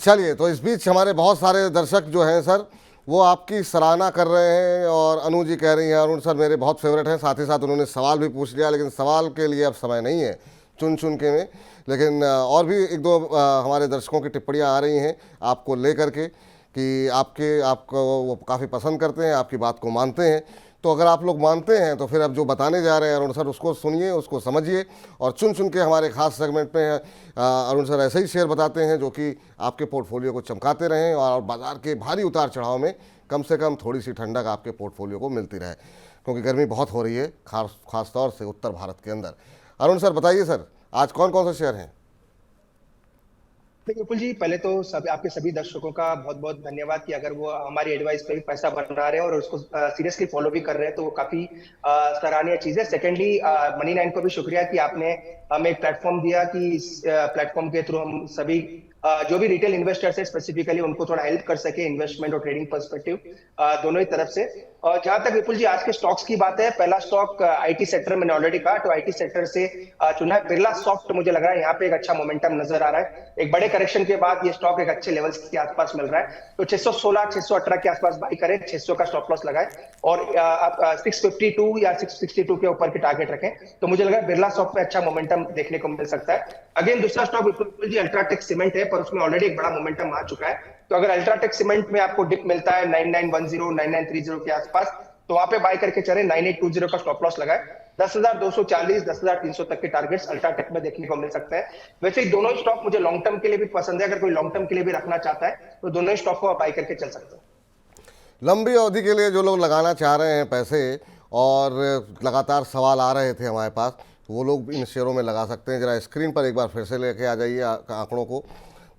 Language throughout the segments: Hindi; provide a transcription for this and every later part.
चलिए, तो इस बीच हमारे बहुत सारे दर्शक जो हैं सर, वो आपकी सराहना कर रहे हैं और अनु जी कह रही हैं अरुण सर मेरे बहुत फेवरेट हैं। साथ ही साथ उन्होंने सवाल भी पूछ लिया, लेकिन सवाल के लिए अब समय नहीं है चुन चुन के में। लेकिन और भी एक दो हमारे दर्शकों की टिप्पणियां आ रही हैं आपको लेकर के कि आपको वो काफ़ी पसंद करते हैं, आपकी बात को मानते हैं। तो अगर आप लोग मानते हैं तो फिर अब जो बताने जा रहे हैं अरुण सर, उसको सुनिए, उसको समझिए और चुन चुन के हमारे खास सेगमेंट में अरुण सर ऐसे ही शेयर बताते हैं जो कि आपके पोर्टफोलियो को चमकाते रहें और बाजार के भारी उतार चढ़ाव में कम से कम थोड़ी सी ठंडक आपके पोर्टफोलियो को मिलती रहे, क्योंकि गर्मी बहुत हो रही है खास तौर से उत्तर भारत के अंदर। अरुण सर बताइए सर, आज कौन कौन से शेयर हैं? देखिए विपुल जी, पहले तो सब आपके सभी दर्शकों का बहुत बहुत धन्यवाद कि अगर वो हमारी एडवाइस पे भी पैसा बना रहे हैं और उसको सीरियसली फॉलो भी कर रहे हैं, तो वो काफी सराहनीय चीज है। सेकेंडली, मनी नाइन को भी शुक्रिया कि आपने हमें एक प्लेटफॉर्म दिया कि इस प्लेटफॉर्म के थ्रू हम सभी जो भी रिटेल इन्वेस्टर्स है स्पेसिफिकली उनको थोड़ा हेल्प कर सके इन्वेस्टमेंट और ट्रेडिंग पर्सपेक्टिव दोनों ही तरफ से। और जहां तक विपुल जी आज के स्टॉक्स की बात है, पहला स्टॉक आईटी सेक्टर मैंने ऑलरेडी कहा, तो आईटी सेक्टर से चुना है बिरला सॉफ्ट। मुझे लग रहा है यहाँ पे एक अच्छा मोमेंटम नजर आ रहा है, एक बड़े करेक्शन के बाद ये स्टॉक एक अच्छे लेवल्स के आसपास मिल रहा है, तो 616 618 के आसपास बाई करें, 600 का स्टॉप लॉस लगाए और आप 652 या 662 के ऊपर के टारगेट रखें, तो मुझे लग रहा है बिरला सॉफ्ट में अच्छा मोमेंटम देखने को मिल सकता है। अगेन दूसरा स्टॉक विपुल जी अल्ट्राटेक सीमेंट है, पर उसमें ऑलरेडी एक बड़ा मोमेंटम आ चुका है, तो अगर अल्ट्राटेक सीमेंट में आपको डिप मिलता है 9910 9930 के आसपास, तो वहां पे बाय करके चले। 9820 का स्टॉप लॉस लगाए, 10,240 10,300 तक के टारगेट्स अल्ट्राटेक में देखने को मिल सकते हैं। वैसे ही दोनों स्टॉक मुझे लॉन्ग टर्म के लिए भी पसंद है, अगर कोई लॉन्ग टर्म के लिए भी रखना चाहता है तो दोनों स्टॉक को बाय करके चल सकते हैं। लंबी अवधि के लिए जो लोग लगाना चाह रहे हैं पैसे और लगातार सवाल आ रहे थे हमारे पास, तो वो लोग इन शेयरों में लगा सकते हैं। ज़रा स्क्रीन पर एक बार फिर से लेके आ जाइए आंकड़ों को।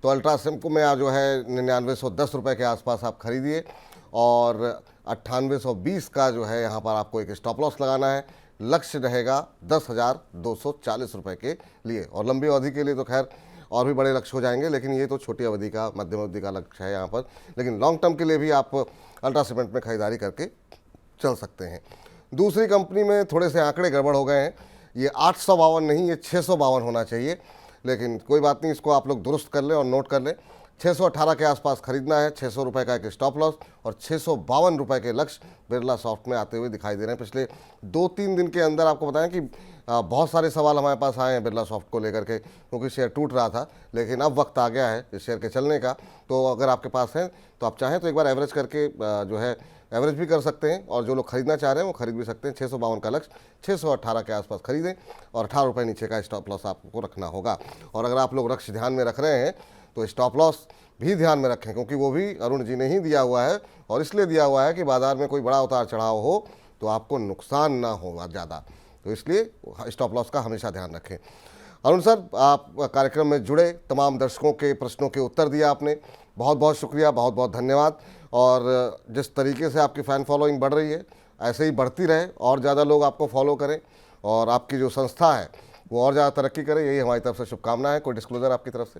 तो अल्ट्रासिम में आप जो है 9910 रुपये के आसपास आप खरीदिए और 9820 का जो है यहाँ पर आपको एक स्टॉप लॉस लगाना है। लक्ष्य रहेगा 10,240 रुपये के लिए, और लंबी अवधि के लिए तो खैर और भी बड़े लक्ष्य हो जाएंगे, लेकिन ये तो छोटी अवधि का मध्यम अवधि का लक्ष्य है यहाँ पर। लेकिन लॉन्ग टर्म के लिए भी आप अल्ट्रा सीमेंट में खरीदारी करके चल सकते हैं। दूसरी कंपनी में थोड़े से आंकड़े गड़बड़ हो गए हैं, ये 852 नहीं, ये 652 होना चाहिए, लेकिन कोई बात नहीं, इसको आप लोग दुरुस्त कर लें और नोट कर लें। 618 के आसपास खरीदना है, 600 रुपये का एक स्टॉप लॉस और 652 रुपये के लक्ष्य बिरला सॉफ्ट में आते हुए दिखाई दे रहे हैं। पिछले 2-3 दिन के अंदर आपको बताएं कि बहुत सारे सवाल हमारे पास आए हैं बिरला सॉफ्ट को लेकर के, क्योंकि शेयर टूट रहा था, लेकिन अब वक्त आ गया है इस शेयर के चलने का। तो अगर आपके पास है तो आप चाहें तो एक बार एवरेज करके जो है एवरेज भी कर सकते हैं, और जो लोग खरीदना चाह रहे हैं वो खरीद भी सकते हैं। 652 का लक्ष्य, 618 के आसपास खरीदें और 18 रुपये नीचे का स्टॉप लॉस आपको रखना होगा। और अगर आप लोग लक्ष्य ध्यान में रख रहे हैं तो स्टॉप लॉस भी ध्यान में रखें, क्योंकि वो भी अरुण जी ने ही दिया हुआ है, और इसलिए दिया हुआ है कि बाजार में कोई बड़ा उतार चढ़ाव हो तो आपको नुकसान ना होगा ज़्यादा, तो इसलिए स्टॉप लॉस का हमेशा ध्यान रखें। अरुण सर, आप कार्यक्रम में जुड़े, तमाम दर्शकों के प्रश्नों के उत्तर दिया आपने, बहुत बहुत शुक्रिया, बहुत बहुत धन्यवाद। और जिस तरीके से आपकी फ़ैन फॉलोइंग बढ़ रही है, ऐसे ही बढ़ती रहे और ज़्यादा लोग आपको फॉलो करें और आपकी जो संस्था है वो और ज़्यादा तरक्की करे, यही हमारी तरफ से शुभकामनाएं। कोई डिस्क्लोजर आपकी तरफ से?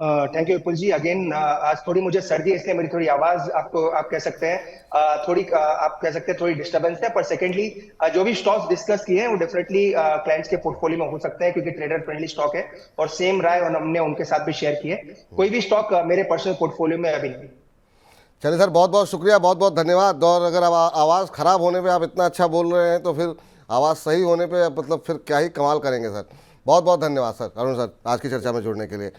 Thank you Vipul ji. Again आज थोड़ी मुझे सर्दी है, इसलिए मेरी थोड़ी आवाज आपको आप कह सकते हैं थोड़ी आप कह सकते हैं थोड़ी डिस्टर्बेंस है, पर सेकेंडली जो भी स्टॉक्स डिस्कस किए हैं वो डेफिनेटली क्लाइंट्स के पोर्टफोलियो में हो सकते हैं, क्योंकि ट्रेडर फ्रेंडली स्टॉक है और सेम राय और हमने उनके साथ भी शेयर किए। कोई भी स्टॉक मेरे पर्सनल पोर्टफोलियो में अभी नहीं। चलिए सर, बहुत बहुत शुक्रिया, बहुत बहुत धन्यवाद। और अगर अब आवाज़ ख़राब होने पे आप इतना अच्छा बोल रहे हैं तो फिर आवाज़ सही होने पे मतलब फिर क्या ही कमाल करेंगे सर। बहुत बहुत धन्यवाद सर, अरुण सर, आज की चर्चा में जुड़ने के लिए।